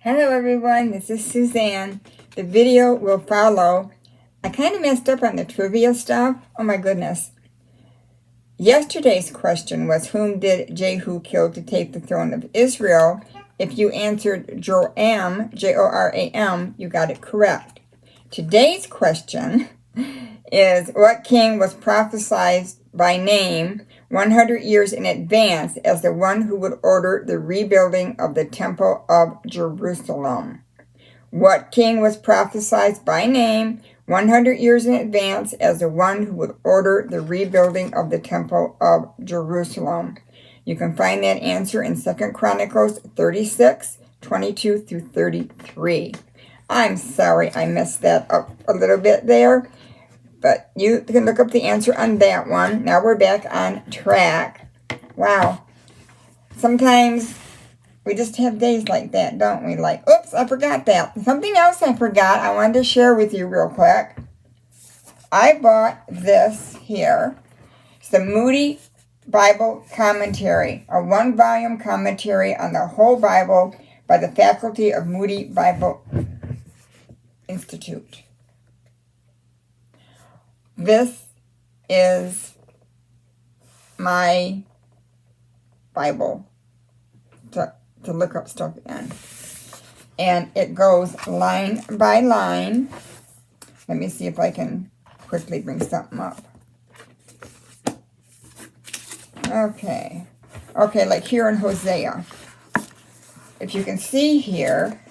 Hello everyone, this is Suzanne. The video will follow. I kind of messed up on the trivia stuff. Oh my goodness. Yesterday's question was, whom did Jehu kill to take the throne of Israel? If you answered Joram, Joram, you got it correct. Today's question is, what king was prophesied by name 100 years in advance as the one who would order the rebuilding of the Temple of Jerusalem? What king was prophesied by name 100 years in advance as the one who would order the rebuilding of the Temple of Jerusalem? You can find that answer in 2 Chronicles 36, 22 through 33. I'm sorry I messed that up a little bit there, but you can look up the answer on that one. Now we're back on track. Wow. Sometimes we just have days like that, don't we? Like, oops, I forgot that. Something else I forgot I wanted to share with you real quick. I bought this here. It's the Moody Bible Commentary, a 1-volume commentary on the whole Bible by the faculty of Moody Bible Institute. This is my Bible to look up stuff in. And it goes line by line. Let me see if I can quickly bring something up. Okay, like here in Hosea. If you can see here,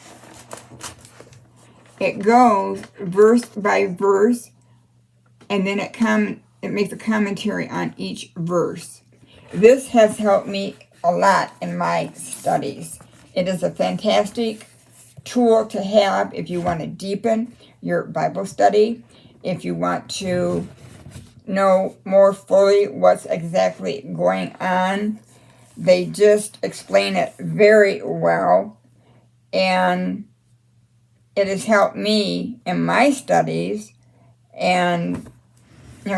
it goes verse by verse, and then it makes a commentary on each verse. This has helped me a lot in my studies. It is a fantastic tool to have if you want to deepen your Bible study, if you want to know more fully what's exactly going on. They just explain it very well, and it has helped me in my studies. And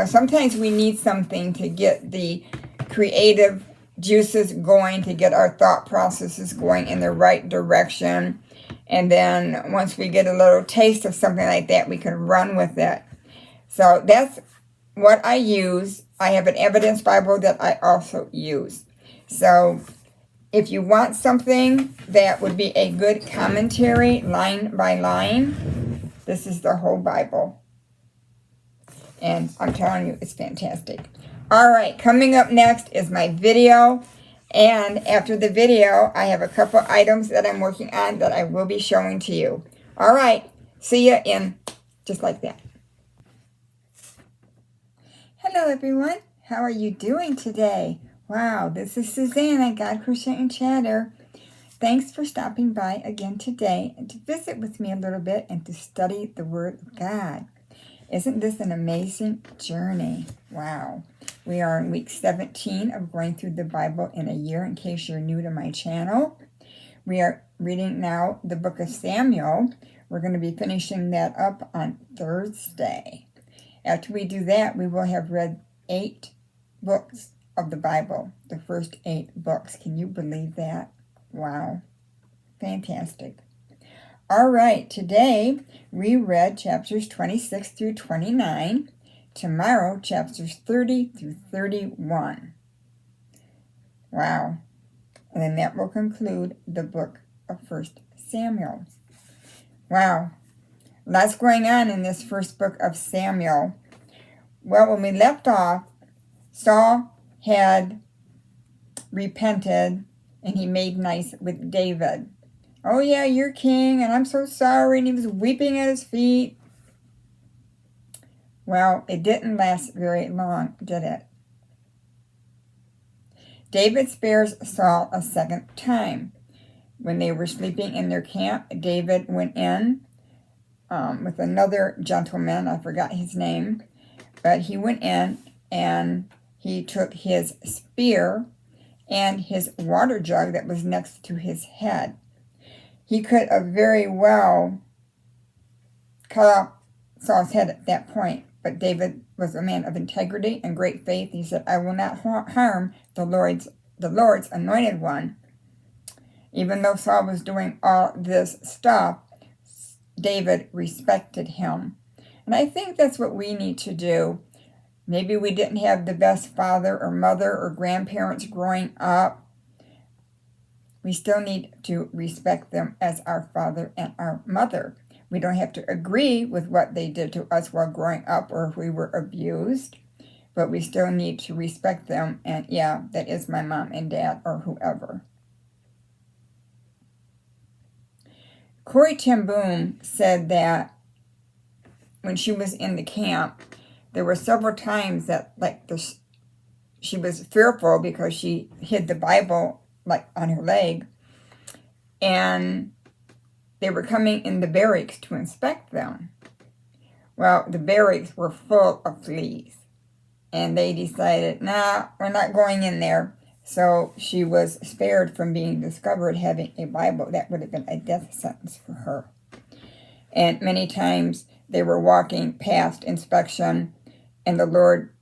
sometimes we need something to get the creative juices going, to get our thought processes going in the right direction. And then once we get a little taste of something like that, we can run with it. So that's what I use. I have an evidence Bible that I also use. So if you want something that would be a good commentary, line by line, this is the whole Bible. And I'm telling you, it's fantastic. All right, coming up next is my video. And after the video, I have a couple items that I'm working on that I will be showing to you. All right, see you in just like that. Hello, everyone. How are you doing today? Wow, this is Suzanne at God Crochet and Chatter. Thanks for stopping by again today and to visit with me a little bit and to study the Word of God. Isn't this an amazing journey? Wow. We are in week 17 of going through the Bible in a year, in case you're new to my channel. We are reading now the book of Samuel. We're going to be finishing that up on Thursday. After we do that, we will have read 8 books of the Bible, the first 8 books. Can you believe that? Wow. Fantastic. All right, today we read chapters 26 through 29. Tomorrow, chapters 30 through 31. Wow. And then that will conclude the book of 1 Samuel. Wow. Lots going on in this first book of Samuel. Well, when we left off, Saul had repented and he made nice with David. Oh yeah, you're king, and I'm so sorry. And he was weeping at his feet. Well, it didn't last very long, did it? David spares Saul a second time. When they were sleeping in their camp, David went in with another gentleman. I forgot his name. But he went in and he took his spear and his water jug that was next to his head. He could have very well cut off Saul's head at that point, but David was a man of integrity and great faith. He said, I will not harm the Lord's anointed one. Even though Saul was doing all this stuff, David respected him. And I think that's what we need to do. Maybe we didn't have the best father or mother or grandparents growing up. We still need to respect them as our father and our mother. We don't have to agree with what they did to us while growing up or if we were abused, but we still need to respect them. And yeah, that is my mom and dad or whoever. Corrie ten Boom said that when she was in the camp, there were several times that she was fearful because she hid the Bible on her leg, and they were coming in the barracks to inspect them. Well, the barracks were full of fleas, and they decided, nah, we're not going in there. So she was spared from being discovered having a Bible. That would have been a death sentence for her. And many times they were walking past inspection, and the Lord,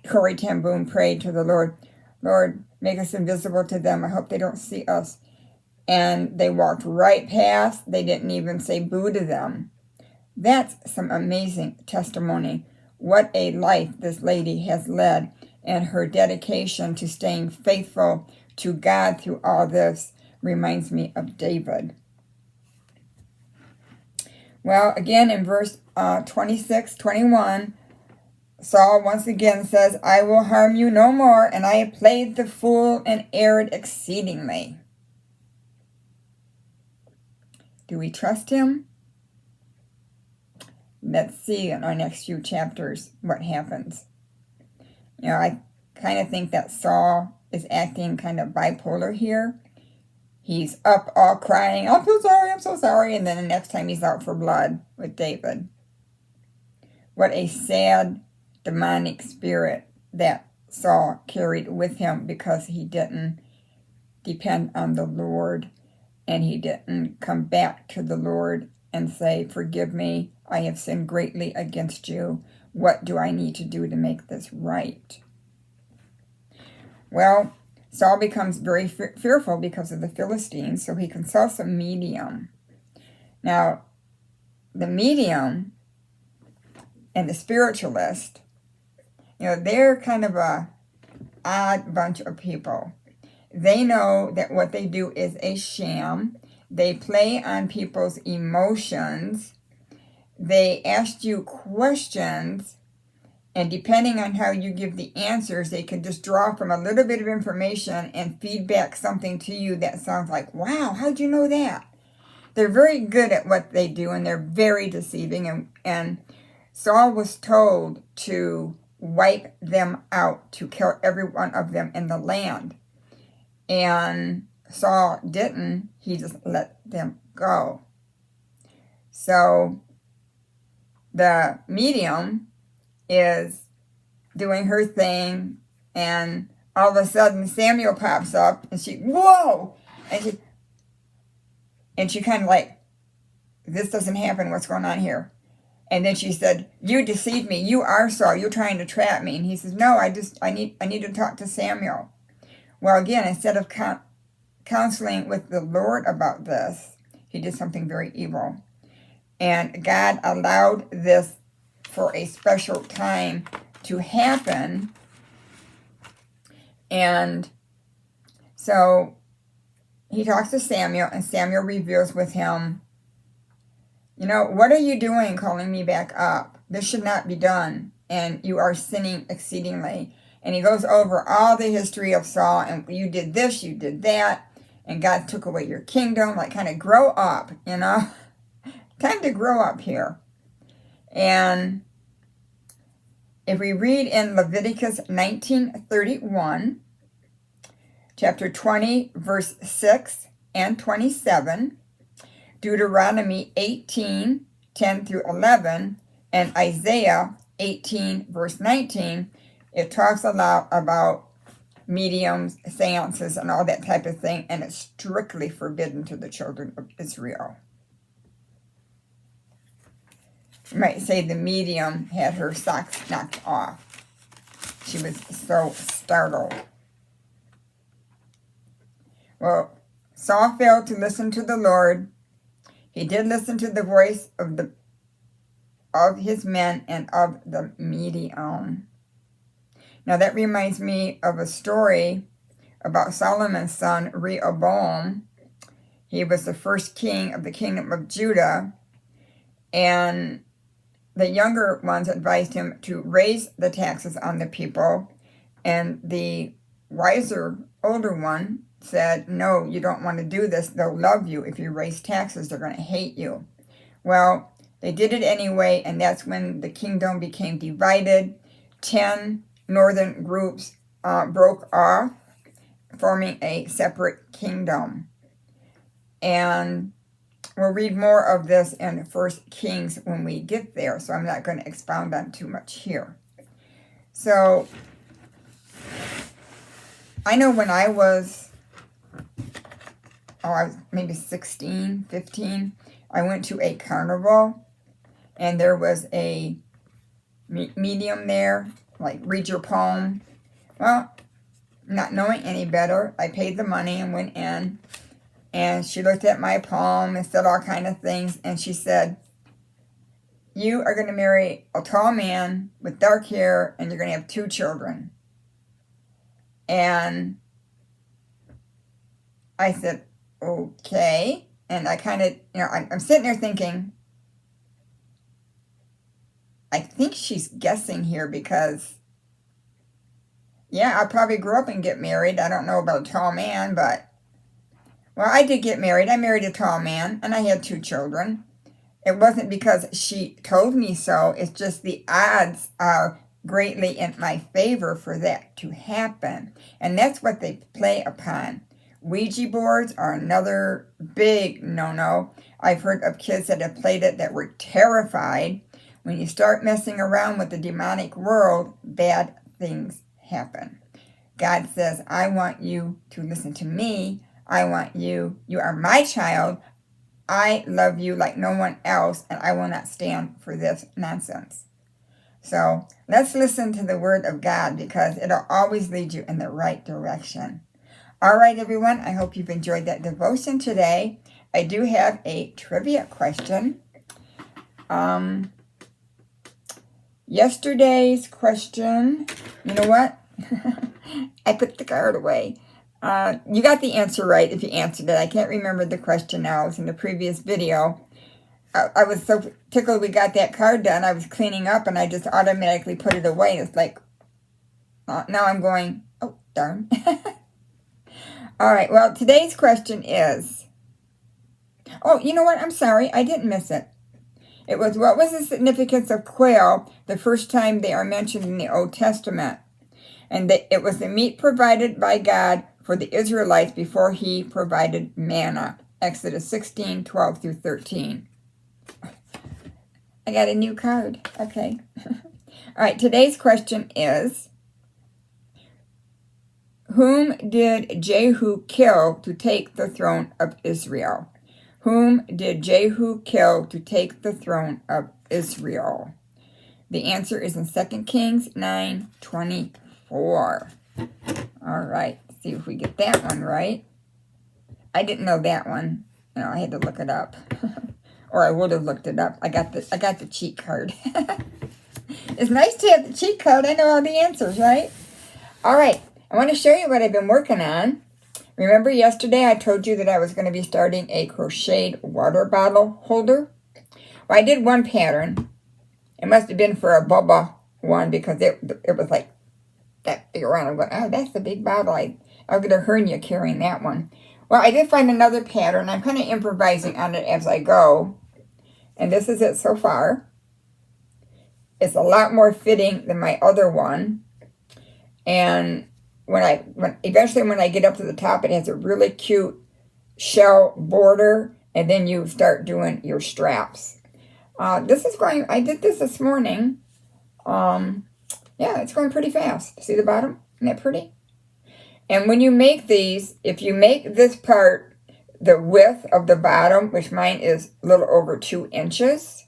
Corrie ten Boom prayed to the Lord, Lord, make us invisible to them. I hope they don't see us. And they walked right past. They didn't even say boo to them. That's some amazing testimony. What a life this lady has led, and her dedication to staying faithful to God through all this reminds me of David. Well, again, in verse 26, 21, Saul once again says, I will harm you no more, and I have played the fool and erred exceedingly. Do we trust him? Let's see in our next few chapters what happens. You know, I kind of think that Saul is acting kind of bipolar here. He's up all crying, I'm so sorry, and then the next time he's out for blood with David. What a sad demonic spirit that Saul carried with him because he didn't depend on the Lord, and he didn't come back to the Lord and say, forgive me, I have sinned greatly against you. What do I need to do to make this right? Well, Saul becomes very fearful because of the Philistines, so he consults a medium. Now, the medium and the spiritualist, you know, they're kind of a odd bunch of people. They know that what they do is a sham. They play on people's emotions. They ask you questions, and depending on how you give the answers, they can just draw from a little bit of information and feedback something to you that sounds like, wow, how'd you know that? They're very good at what they do, and they're very deceiving. And Saul was told to wipe them out, to kill every one of them in the land. And Saul didn't. He just let them go. So the medium is doing her thing, and all of a sudden Samuel pops up, and she, whoa! And she kind of like, this doesn't happen, what's going on here? And then she said, you deceived me, you are Saul, you're trying to trap me. And he says, no, I need to talk to Samuel. Well, again, instead of counseling with the Lord about this, he did something very evil. And God allowed this for a special time to happen. And so he talks to Samuel, and Samuel reveals with him, you know, what are you doing calling me back up? This should not be done, and you are sinning exceedingly. And he goes over all the history of Saul, and you did this, you did that, and God took away your kingdom. Like, kind of grow up, you know. Time to grow up here. And if we read in Leviticus 19:31, chapter 20, verse 6 and 27, Deuteronomy 18:10 through 11, and Isaiah 18, verse 19, it talks a lot about mediums, seances, and all that type of thing, and it's strictly forbidden to the children of Israel. You might say the medium had her socks knocked off. She was so startled. Well, Saul failed to listen to the Lord. He did listen to the voice of his men and of the medium. Now that reminds me of a story about Solomon's son Rehoboam. He was the first king of the kingdom of Judah, and the younger ones advised him to raise the taxes on the people, and the wiser, older one said, no, you don't want to do this. They'll love you. If you raise taxes, they're going to hate you. Well, they did it anyway, and that's when the kingdom became divided. 10 northern groups broke off, forming a separate kingdom. And we'll read more of this in 1 Kings when we get there, so I'm not going to expound on too much here. So, I know when I was maybe 16, 15, I went to a carnival, and there was a medium there, like, read your palm. Well, not knowing any better, I paid the money and went in, and she looked at my palm and said all kind of things, and she said, you are going to marry a tall man with dark hair, and you're going to have 2 children. And I said, okay. And I kind of, I'm sitting there thinking, I think she's guessing here because, yeah, I'll probably grow up and get married. I don't know about a tall man, but, well, I did get married. I married a tall man, and I had 2 children. It wasn't because she told me so. It's just the odds are greatly in my favor for that to happen. And that's what they play upon. Ouija boards are another big no-no. I've heard of kids that have played it that were terrified. When you start messing around with the demonic world, bad things happen. God says, I want you to listen to me. I want you. You are my child. I love you like no one else, and I will not stand for this nonsense. So let's listen to the word of God because it'll always lead you in the right direction. All right, everyone, I hope you've enjoyed that devotion today. I do have a trivia question. Yesterday's question, you know what? I put the card away. You got the answer right if you answered it. I can't remember the question now. It was in the previous video. I was so tickled we got that card done. I was cleaning up and I just automatically put it away. It's like, now I'm going, oh, darn. All right, well, today's question is, oh, you know what? I'm sorry. I didn't miss it. It was, what was the significance of quail the first time they are mentioned in the Old Testament? And it was the meat provided by God for the Israelites before he provided manna. Exodus 16, 12 through 13. I got a new card. Okay. All right, today's question is, whom did Jehu kill to take the throne of Israel? Whom did Jehu kill to take the throne of Israel? The answer is in 2 Kings 9:24. All right, see if we get that one right. I didn't know that one. No, I had to look it up. Or I would have looked it up. I got the cheat card. It's nice to have the cheat code. I know all the answers, right? All right. I want to show you what I've been working on. Remember yesterday I told you that I was going to be starting a crocheted water bottle holder? Well, I did one pattern. It must have been for a Bubba one because it was like that big around. I'm going, oh, that's the big bottle. I'll get a hernia carrying that one. Well, I did find another pattern. I'm kind of improvising on it as I go. And this is it so far. It's a lot more fitting than my other one. And eventually when I get up to the top, it has a really cute shell border, and then you start doing your straps. I did this morning. Yeah, it's going pretty fast. See the bottom? Isn't that pretty? And when you make these, if you make this part the width of the bottom, which mine is a little over 2 inches,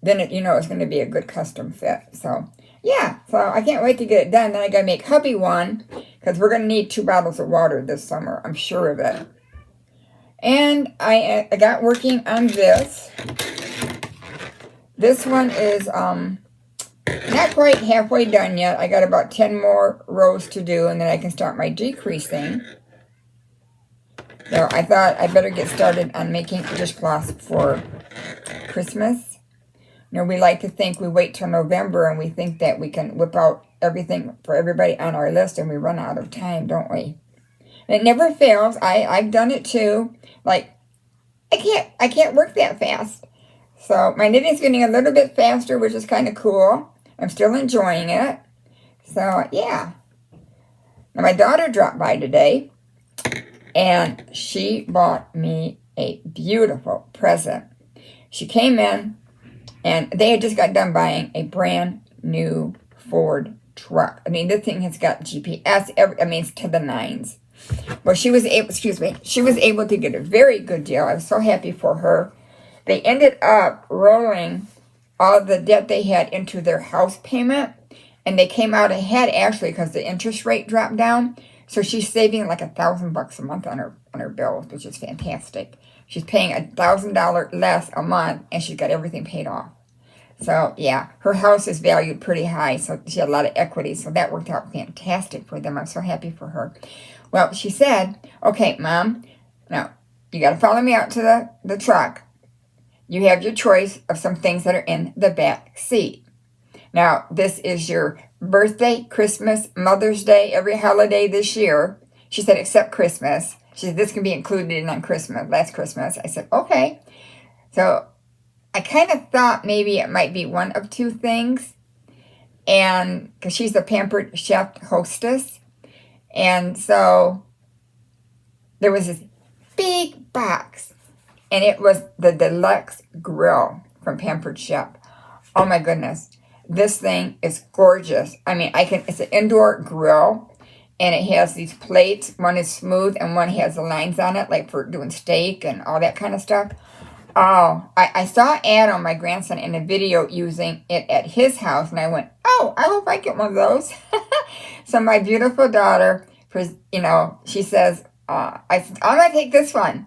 then it's going to be a good custom fit. So yeah, so I can't wait to get it done. Then I got to make hubby one because we're going to need 2 bottles of water this summer. I'm sure of it. And I got working on this. This one is not quite halfway done yet. I got about 10 more rows to do, and then I can start my decreasing. So I thought I better get started on making dishcloths for Christmas. You know, we like to think we wait till November and we think that we can whip out everything for everybody on our list, and we run out of time, don't we? And it never fails. I've done it too. Like, I can't work that fast. So my knitting's getting a little bit faster, which is kind of cool. I'm still enjoying it. So yeah. Now my daughter dropped by today, and she bought me a beautiful present. She came in, and they had just got done buying a brand new Ford truck. I mean, this thing has got GPS. It's to the nines. Well, she was able to get a very good deal. I was so happy for her. They ended up rolling all the debt they had into their house payment, and they came out ahead actually because the interest rate dropped down. So she's saving like $1,000 a month on her bills, which is fantastic. She's paying $1,000 less a month, and she's got everything paid off. So yeah, her house is valued pretty high, so she had a lot of equity. So that worked out fantastic for them. I'm so happy for her. Well, she said, "Okay, Mom, now you got to follow me out to the truck. You have your choice of some things that are in the back seat. Now, this is your birthday, Christmas, Mother's Day, every holiday this year." She said, "Except Christmas." She said, "This can be included in on Christmas, last Christmas." I said, "Okay." So I kind of thought maybe it might be one of two things. And because she's a Pampered Chef hostess. And so there was this big box, and it was the deluxe grill from Pampered Chef. Oh my goodness. This thing is gorgeous. I mean, it's an indoor grill, and it has these plates. One is smooth and one has the lines on it, like for doing steak and all that kind of stuff. Oh, I saw Adam, my grandson, in a video using it at his house, and I went, "Oh, I hope I get one of those." So my beautiful daughter, she says, I'm going to take this one.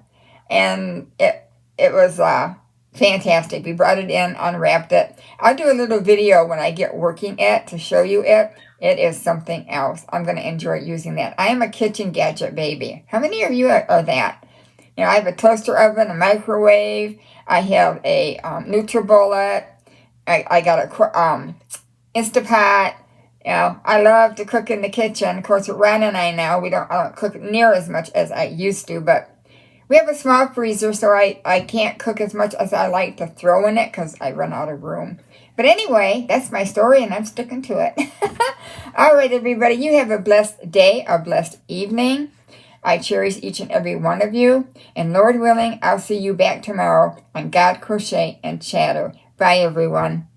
And it was fantastic. We brought it in, unwrapped it. I'll do a little video when I get working it to show you it. It is something else. I'm going to enjoy using that. I am a kitchen gadget baby. How many of you are that? You know, I have a toaster oven, a microwave. I have a NutriBullet. I got a Instapot. You know, I love to cook in the kitchen. Of course, with Ron and I now, I don't cook near as much as I used to, but we have a small freezer, so I can't cook as much as I like to throw in it because I run out of room. But anyway, that's my story, and I'm sticking to it. All right, everybody, you have a blessed day, a blessed evening. I cherish each and every one of you. And Lord willing, I'll see you back tomorrow on God, Crochet, and Chatter. Bye, everyone.